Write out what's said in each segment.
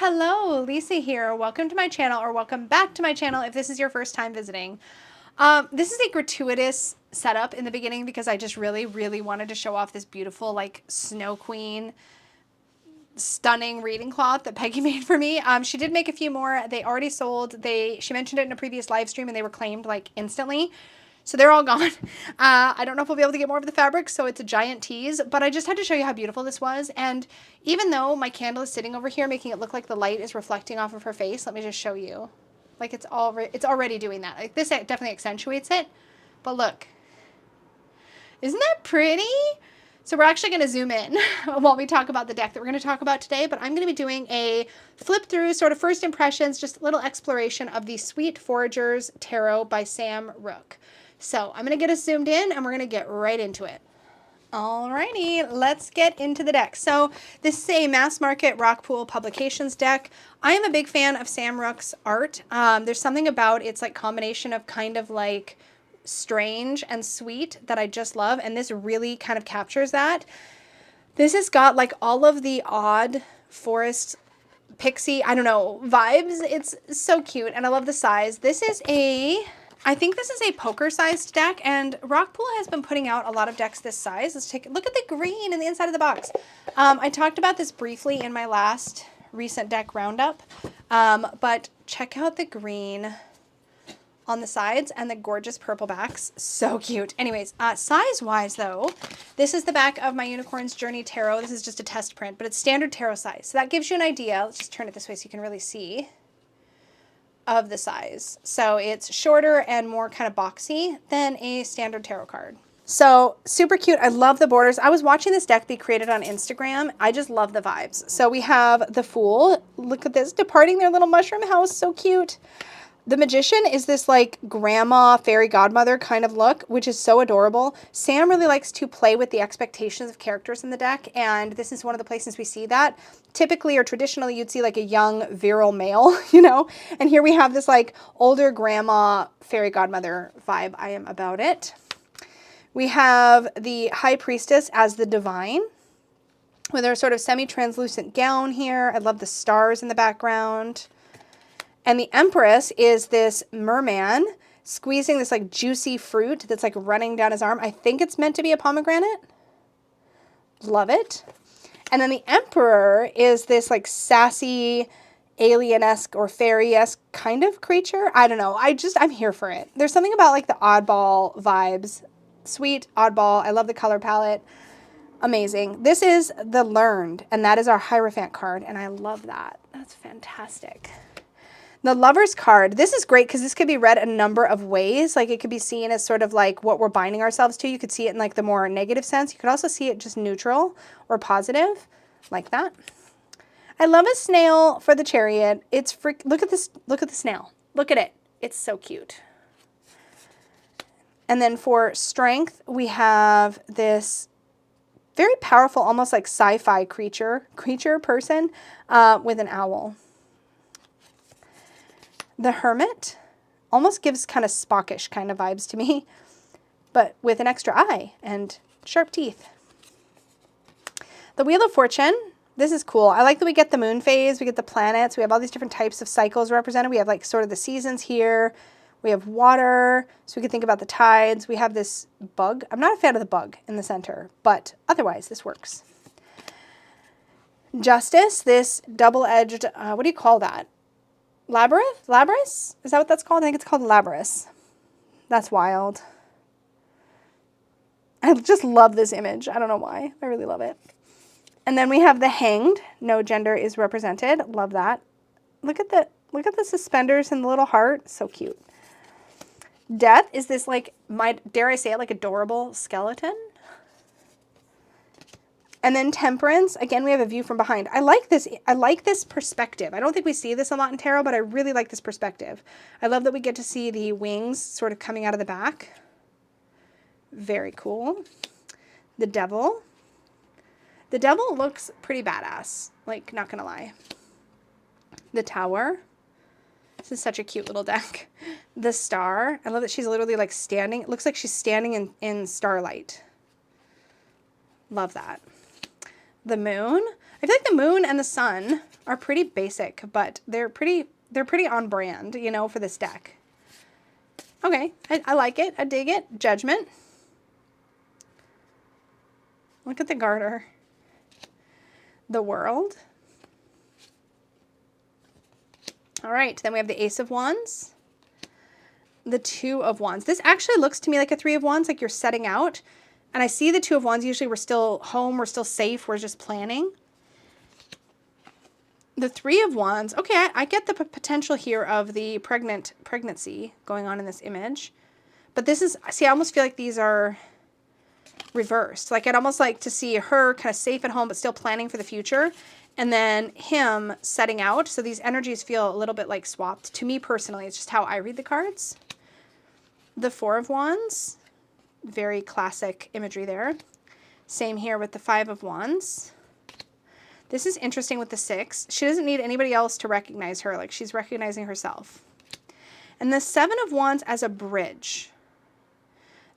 Hello, Lisa here. Welcome to my channel, or welcome back to my channel if this is your first time visiting. This is a gratuitous setup in the beginning because I just really wanted to show off this beautiful like Snow Queen stunning reading cloth that Peggy made for me. She did make a few more. They already sold. She mentioned it in a previous live stream and they were claimed like instantly. So they're all gone. I don't know if we'll be able to get more of the fabric, so it's a giant tease, but I just had to show you how beautiful this was. And even though my candle is sitting over here, making it look like the light is reflecting off of her face, let me just show you. Like it's already doing that. Like this definitely accentuates it, but look. Isn't that pretty? So we're actually going to zoom in while we talk about the deck that we're going to talk about today, but I'm going to be doing a flip through sort of first impressions, just a little exploration of the Sweet Foragers Tarot by Sam Rook. So I'm going to get us zoomed in and we're going to get right into it. Alrighty, let's get into the deck. So this is a mass market Rockpool Publications deck. I am a big fan of Sam Rook's art. There's something about its like combination of kind of like strange and sweet that I just love, and this really kind of captures that. This has got like all of the odd forest pixie, I don't know, vibes. It's so cute and I love the size. I think this is a poker sized deck, and Rockpool has been putting out a lot of decks this size. Let's take a look at the green in the inside of the box. I talked about this briefly in my last recent deck roundup, but check out the green on the sides and the gorgeous purple backs. So cute. Anyways, size-wise though, this is the back of my Unicorn's Journey Tarot. This is just a test print, but it's standard tarot size. So that gives you an idea. Let's just turn it this way so you can really see of the size. So it's shorter and more kind of boxy than a standard tarot card. So super cute. I love the borders. I was watching this deck be created on Instagram. I just love the vibes. So we have the Fool. Look at this, departing their little mushroom house. So cute. The Magician is this like grandma fairy godmother kind of look, which is so adorable. Sam really likes to play with the expectations of characters in the deck, and this is one of the places we see that. Typically or traditionally, you'd see like a young virile male, you know, and here we have this like older grandma fairy godmother vibe. I am about it. We have the High Priestess as the Divine with her sort of semi-translucent gown here. I love the stars in the background. And the Empress is this merman squeezing this like juicy fruit that's like running down his arm. I think it's meant to be a pomegranate. Love it. And then the Emperor is this like sassy, alien-esque or fairy-esque kind of creature. I don't know. I'm here for it. There's something about like the oddball vibes. Sweet, oddball. I love the color palette. Amazing. This is the Learned, and that is our Hierophant card, and I love that. That's fantastic. The Lover's card, this is great because this could be read a number of ways. Like it could be seen as sort of like what we're binding ourselves to. You could see it in like the more negative sense. You could also see it just neutral or positive, like that. I love a snail for the Chariot. It's look at this, look at the snail. Look at it. It's so cute. And then for Strength, we have this very powerful, almost like sci-fi creature person with an owl. The Hermit almost gives kind of Spockish kind of vibes to me, but with an extra eye and sharp teeth. The Wheel of Fortune, this is cool. I like that we get the moon phase, we get the planets, we have all these different types of cycles represented. We have like sort of the seasons here. We have water, so we can think about the tides. We have this bug. I'm not a fan of the bug in the center, but otherwise this works. Justice, this double-edged, what do you call that? Labyrinth? Labrys? Is that what that's called? I think it's called Labrys. That's wild. I just love this image. I don't know why. I really love it. And then we have the Hanged. No gender is represented. Love that. Look at the suspenders and the little heart. So cute. Death is this like, dare I say it, like adorable skeleton. And then Temperance, again, we have a view from behind. I like this perspective. I don't think we see this a lot in tarot, but I really like this perspective. I love that we get to see the wings sort of coming out of the back. Very cool. The Devil. The Devil looks pretty badass, like, not gonna lie. The Tower. This is such a cute little deck. The Star. I love that she's literally like standing. It looks like she's standing in starlight. Love that. The Moon. I feel like the moon and the sun are pretty basic, but they're pretty on brand, you know, for this deck. Okay, I like it. I dig it. Judgment. Look at the garter. The World. All right, then we have the Ace of Wands. The Two of Wands. This actually looks to me like a Three of Wands, like you're setting out. And I see the Two of Wands. Usually we're still home, we're still safe, we're just planning. The Three of Wands. Okay, I get the potential here of the pregnancy going on in this image. But this is, see, I almost feel like these are reversed. Like I'd almost like to see her kind of safe at home, but still planning for the future. And then him setting out. So these energies feel a little bit like swapped. To me personally, it's just how I read the cards. The Four of Wands. Very classic imagery there. Same here with the Five of Wands. This is interesting with the Six. She doesn't need anybody else to recognize her. Like she's recognizing herself. And the Seven of Wands as a bridge.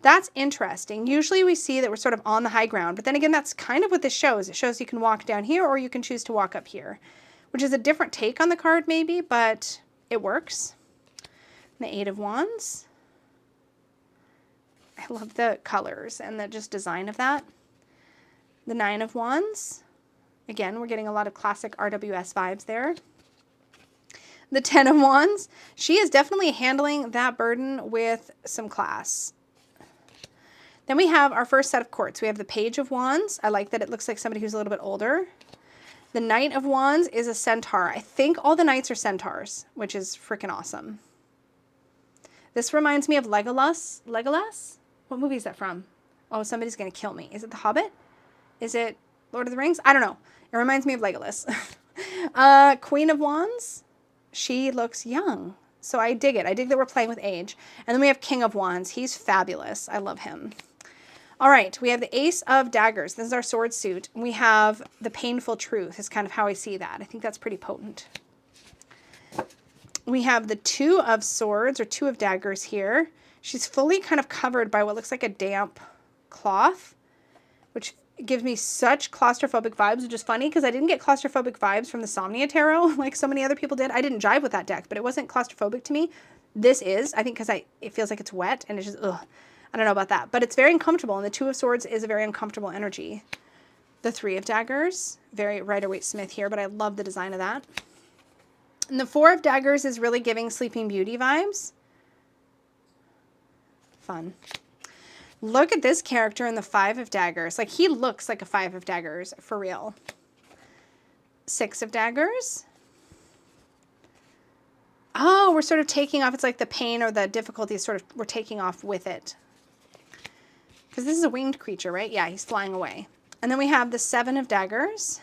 That's interesting. Usually we see that we're sort of on the high ground, but then again, that's kind of what this shows. It shows you can walk down here or you can choose to walk up here, which is a different take on the card maybe, but it works. And the Eight of Wands. I love the colors and the just design of that. The Nine of Wands. Again, we're getting a lot of classic RWS vibes there. The Ten of Wands. She is definitely handling that burden with some class. Then we have our first set of courts. We have the Page of Wands. I like that it looks like somebody who's a little bit older. The Knight of Wands is a centaur. I think all the knights are centaurs, which is freaking awesome. This reminds me of Legolas. Legolas? What movie is that from? Oh, somebody's going to kill me. Is it The Hobbit? Is it Lord of the Rings? I don't know. It reminds me of Legolas. Queen of Wands. She looks young. So I dig it. I dig that we're playing with age. And then we have King of Wands. He's fabulous. I love him. All right, we have the Ace of Daggers. This is our sword suit. We have the Painful Truth is kind of how I see that. I think that's pretty potent. We have the Two of Swords or Two of Daggers here. She's fully kind of covered by what looks like a damp cloth, which gives me such claustrophobic vibes, which is funny because I didn't get claustrophobic vibes from the Somnia Tarot like so many other people did. I didn't jive with that deck, but it wasn't claustrophobic to me. This is, I think, because it feels like it's wet and it's just, ugh. I don't know about that, but it's very uncomfortable, and the Two of Swords is a very uncomfortable energy. The Three of Daggers, very Rider-Waite-Smith here, but I love the design of that. And the Four of Daggers is really giving Sleeping Beauty vibes. Fun. Look at this character in the Five of Daggers. Like, he looks like a Five of Daggers, for real. Six of Daggers. Oh, we're sort of taking off. It's like the pain or the difficulty is sort of, we're taking off with it. Because this is a winged creature, right? Yeah, he's flying away. And then we have the Seven of Daggers.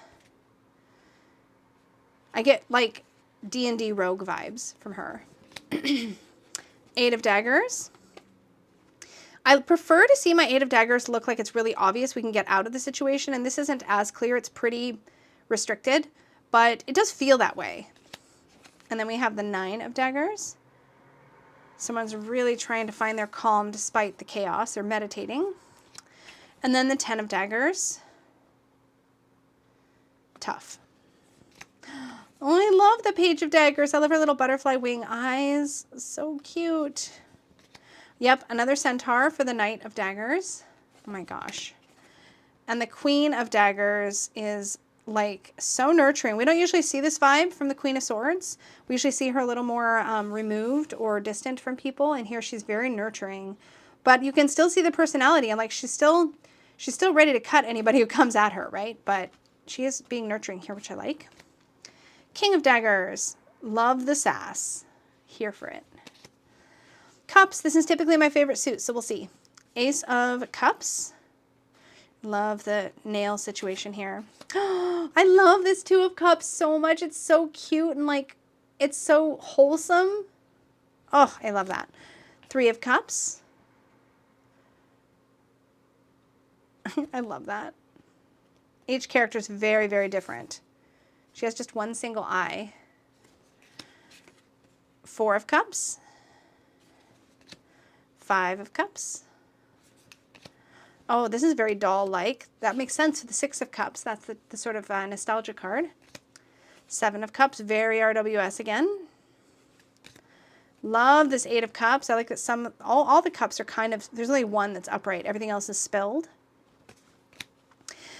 I get like D&D rogue vibes from her. Eight of Daggers. I prefer to see my Eight of Daggers look like it's really obvious we can get out of the situation. And this isn't as clear. It's pretty restricted. But it does feel that way. And then we have the Nine of Daggers. Someone's really trying to find their calm despite the chaos. They're meditating. And then the Ten of Daggers. Tough. Oh, I love the Page of Daggers. I love her little butterfly wing eyes. So cute. Yep, another centaur for the Knight of Daggers. Oh my gosh. And the Queen of Daggers is like so nurturing. We don't usually see this vibe from the Queen of Swords. We usually see her a little more removed or distant from people, and here she's very nurturing. But you can still see the personality, and like she's still ready to cut anybody who comes at her, right? But she is being nurturing here, which I like. King of Daggers. Love the sass. Here for it. Cups. This is typically my favorite suit, so we'll see. Ace of Cups. Love the nail situation here. I love this Two of Cups so much. It's so cute and like, it's so wholesome. Oh, I love that. Three of Cups. I love that. Each character is very, very different. She has just one single eye. Four of Cups. Five of Cups. Oh, this is very doll-like. That makes sense for the Six of Cups. That's the sort of nostalgia card. Seven of Cups, very RWS again. Love this Eight of Cups. I like that all the cups are kind of, there's only one that's upright. Everything else is spilled.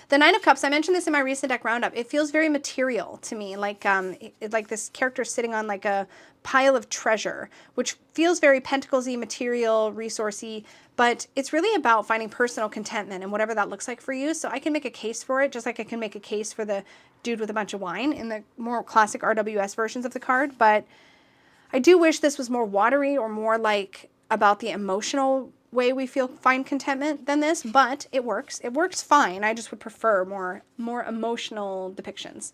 The Nine of Cups, I mentioned this in my recent deck roundup. It feels very material to me, like like this character sitting on like a pile of treasure, which feels very pentacles-y, material, resourcey, but it's really about finding personal contentment and whatever that looks like for you. So I can make a case for it, just like I can make a case for the dude with a bunch of wine in the more classic RWS versions of the card. But I do wish this was more watery or more like about the emotional way we find contentment than this, but it works. It works fine. I just would prefer more emotional depictions.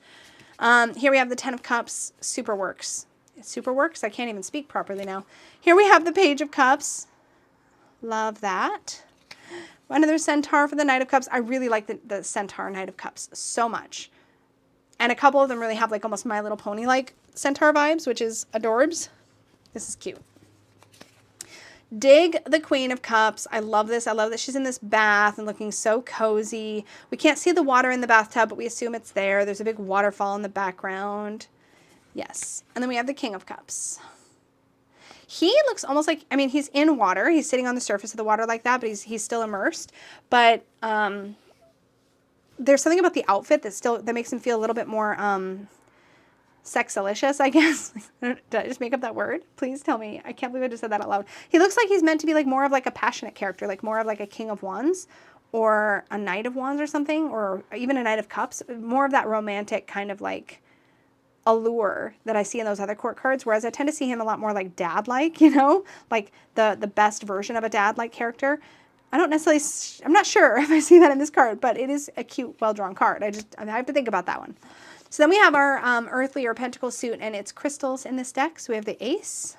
Here we have the Ten of Cups. Super works. It super works. I can't even speak properly now. Here we have the Page of Cups. Love that. Another Centaur for the Knight of Cups. I really like the Centaur Knight of Cups so much. And a couple of them really have like almost My Little Pony-like Centaur vibes, which is adorbs. This is cute. Dig the Queen of Cups. I love this. I love that she's in this bath and looking so cozy. We can't see the water in the bathtub, but we assume it's there. There's a big waterfall in the background. Yes. And then we have the King of Cups. He looks almost like, I mean, he's in water. He's sitting on the surface of the water like that, but he's still immersed. But there's something about the outfit that makes him feel a little bit more sexalicious, I guess. Did I just make up that word? Please tell me. I can't believe I just said that out loud. He looks like he's meant to be like more of like a passionate character, like more of like a King of Wands or a Knight of Wands or something, or even a Knight of Cups. More of that romantic kind of like allure that I see in those other court cards, whereas I tend to see him a lot more like dad-like, you know, like the best version of a dad-like character. I don't necessarily, I'm not sure if I see that in this card, but it is a cute, well-drawn card. I have to think about that one. So then we have our earthly or pentacle suit, and it's crystals in this deck. So we have the Ace.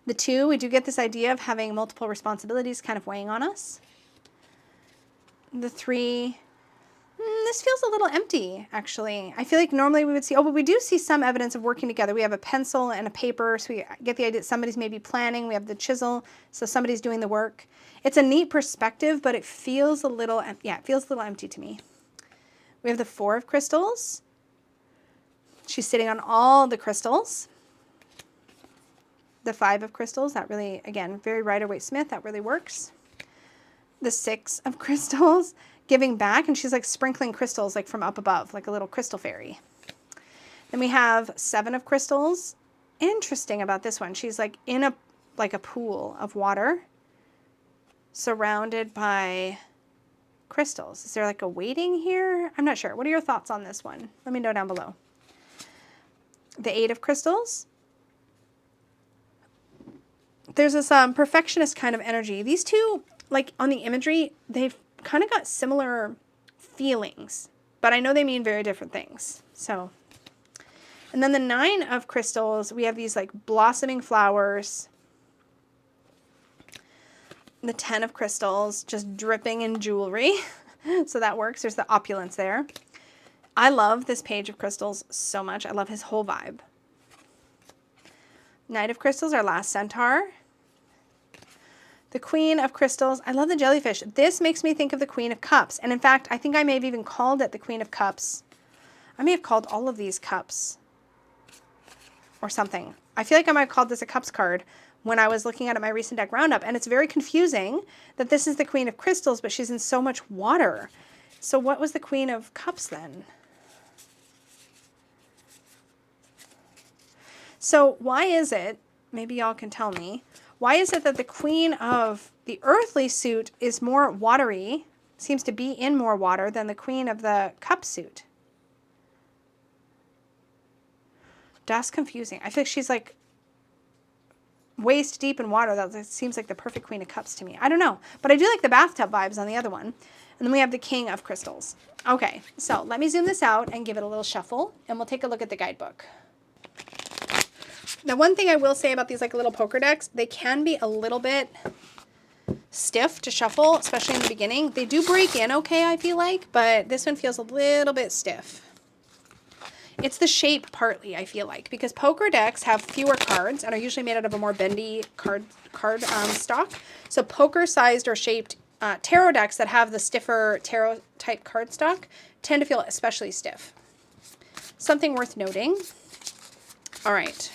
The 2, we do get this idea of having multiple responsibilities kind of weighing on us. The 3, this feels a little empty, actually. I feel like normally we would see, but we do see some evidence of working together. We have a pencil and a paper, so we get the idea that somebody's maybe planning. We have the chisel, so somebody's doing the work. It's a neat perspective, but it feels a little, it feels a little empty to me. We have the 4 of crystals. She's sitting on all the crystals. The 5 of crystals, that really, again, very Rider-Waite-Smith, that really works. The 6 of crystals, giving back, and she's like sprinkling crystals like from up above, like a little crystal fairy. Then we have 7 of crystals. Interesting about this one. She's like in a pool of water, surrounded by crystals. Is there like a weighting here? I'm not sure. What are your thoughts on this one? Let me know down below. The 8 of crystals. There's this perfectionist kind of energy. These two, like on the imagery, they've kind of got similar feelings, but I know they mean very different things. So, and then the 9 of crystals, we have these like blossoming flowers. The 10 of crystals, just dripping in jewelry. So that works. There's the opulence there. I love this Page of Crystals so much. I love his whole vibe. Knight of Crystals, our last centaur. The Queen of Crystals. I love the jellyfish. This makes me think of the Queen of Cups. And in fact, I think I may have even called it the Queen of Cups. I may have called all of these cups or something. I feel like I might have called this a cups card when I was looking at it in my recent deck roundup, and it's very confusing that this is the Queen of Crystals, but she's in so much water. So what was the Queen of Cups then? So why is it, maybe y'all can tell me, why is it that the Queen of the earthly suit is more watery, seems to be in more water than the Queen of the Cup suit? That's confusing. I feel like she's like waist deep in water. That seems like the perfect Queen of Cups to me. I don't know, but I do like the bathtub vibes on the other one. And then we have the King of Crystals. Okay, so let me zoom this out and give it a little shuffle, and we'll take a look at the guidebook. Now, one thing I will say about these like little poker decks, they can be a little bit stiff to shuffle, especially in the beginning. They do break in okay, I feel like, but this one feels a little bit stiff. It's the shape partly, I feel like, because poker decks have fewer cards and are usually made out of a more bendy card stock. So poker sized or shaped tarot decks that have the stiffer tarot type cardstock tend to feel especially stiff. Something worth noting. All right.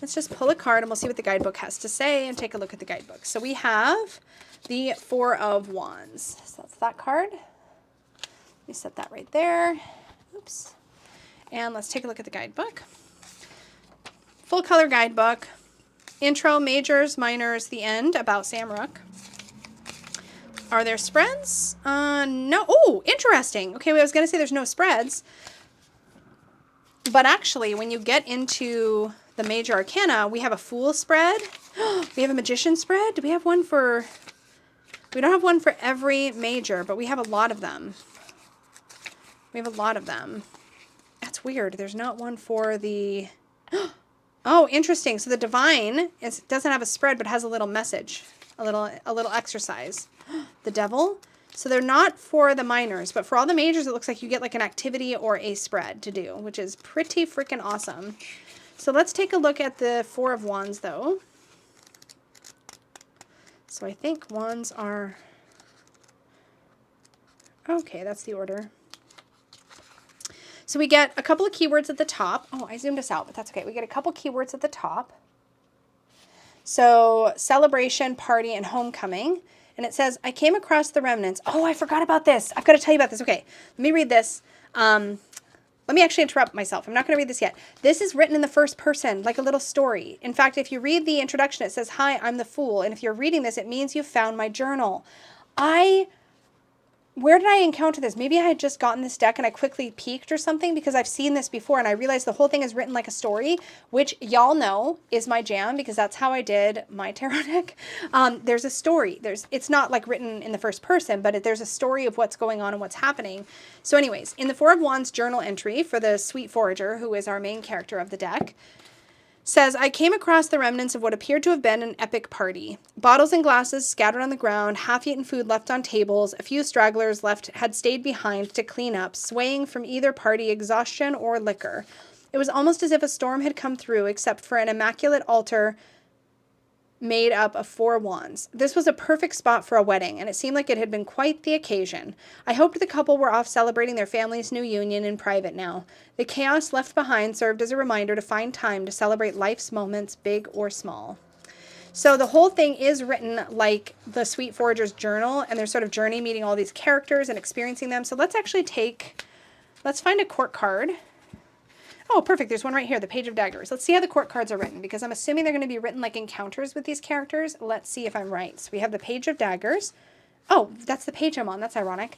Let's just pull a card and we'll see what the guidebook has to say and take a look at the guidebook. So we have the Four of Wands. So that's that card. Let me set that right there. Oops. And let's take a look at the guidebook. Full color guidebook. Intro, majors, minors, the end, about Sam Rook. Are there spreads? No. Oh, interesting. Okay, I was going to say there's no spreads. But actually, when you get into the major arcana, we have a Fool spread. We have a Magician spread. Do we have one for... We don't have one for every major, but we have a lot of them. We have a lot of them. That's weird. There's not one for the... Oh, interesting. So the Divine doesn't have a spread, but has a little message, a little exercise. The Devil. So they're not for the minors, but for all the majors, it looks like you get like an activity or a spread to do, which is pretty freaking awesome. So let's take a look at the Four of Wands, though. So I think wands are... Okay, that's the order. So we get a couple of keywords at the top. Oh, I zoomed us out, but that's okay. We get a couple keywords at the top. So celebration, party, and homecoming. And it says, I came across the remnants. Oh, I forgot about this. I've got to tell you about this. Okay, let me read this. Let me actually interrupt myself. I'm not going to read this yet. This is written in the first person, like a little story. In fact, if you read the introduction, it says, hi, I'm the Fool. And if you're reading this, it means you found my journal. Where did I encounter this? Maybe I had just gotten this deck and I quickly peeked or something, because I've seen this before and I realized the whole thing is written like a story, which y'all know is my jam because that's how I did my tarot deck. There's a story. It's not like written in the first person, but there's a story of what's going on and what's happening. So anyways, in the Four of Wands journal entry for the sweet Forager, who is our main character of the deck, says, I came across the remnants of what appeared to have been an epic party. Bottles and glasses scattered on the ground, half-eaten food left on tables, a few stragglers had stayed behind to clean up, swaying from either party exhaustion or liquor. It was almost as if a storm had come through, except for an immaculate altar made up of 4 wands. This was a perfect spot for a wedding, and it seemed like it had been quite the occasion. I hoped the couple were off celebrating their family's new union in private now. The chaos left behind served as a reminder to find time to celebrate life's moments, big or small. So the whole thing is written like the Sweet Forager's journal, and their sort of journey meeting all these characters and experiencing them. So let's find a court card. Oh, perfect. There's one right here, the Page of Daggers. Let's see how the court cards are written, because I'm assuming they're going to be written like encounters with these characters. Let's see if I'm right. So we have the Page of Daggers. Oh, that's the page I'm on. That's ironic.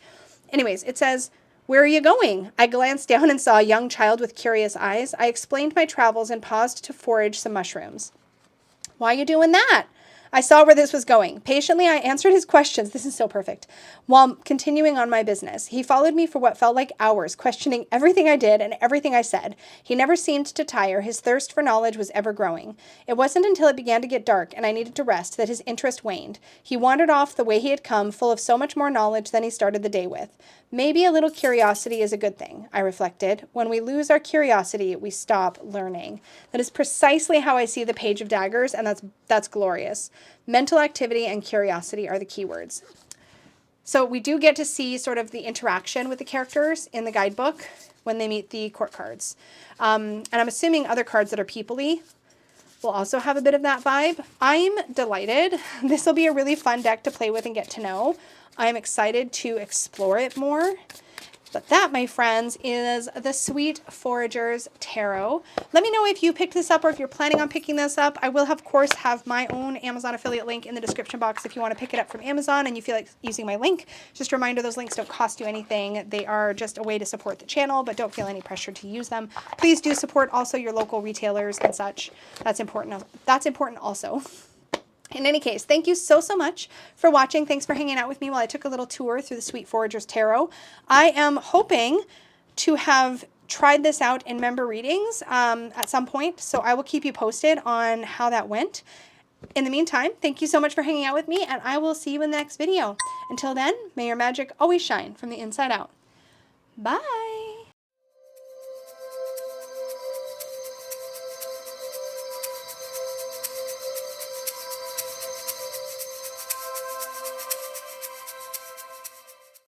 Anyways, it says, where are you going? I glanced down and saw a young child with curious eyes. I explained my travels and paused to forage some mushrooms. Why are you doing that? I saw where this was going. Patiently, I answered his questions. This is so perfect. While continuing on my business, he followed me for what felt like hours, questioning everything I did and everything I said. He never seemed to tire. His thirst for knowledge was ever growing. It wasn't until it began to get dark and I needed to rest that his interest waned. He wandered off the way he had come, full of so much more knowledge than he started the day with. Maybe a little curiosity is a good thing, I reflected. When we lose our curiosity, we stop learning. That is precisely how I see the Page of Daggers, and that's glorious. Mental activity and curiosity are the keywords. So we do get to see sort of the interaction with the characters in the guidebook when they meet the court cards. And I'm assuming other cards that are people-y will also have a bit of that vibe. I'm delighted. This will be a really fun deck to play with and get to know. I'm excited to explore it more. But that, my friends, is the Sweet Forager's Tarot. Let me know if you picked this up or if you're planning on picking this up. I will, of course, have my own Amazon affiliate link in the description box if you want to pick it up from Amazon and you feel like using my link. Just a reminder, those links don't cost you anything. They are just a way to support the channel, but don't feel any pressure to use them. Please do support also your local retailers and such. That's important. That's important also. In any case, thank you so much for watching. Thanks for hanging out with me while I took a little tour through the Sweet Forager's Tarot. I am hoping to have tried this out in member readings at some point, so I will keep you posted on how that went. In the meantime, thank you so much for hanging out with me, and I will see you in the next video. Until then, may your magic always shine from the inside out. Bye!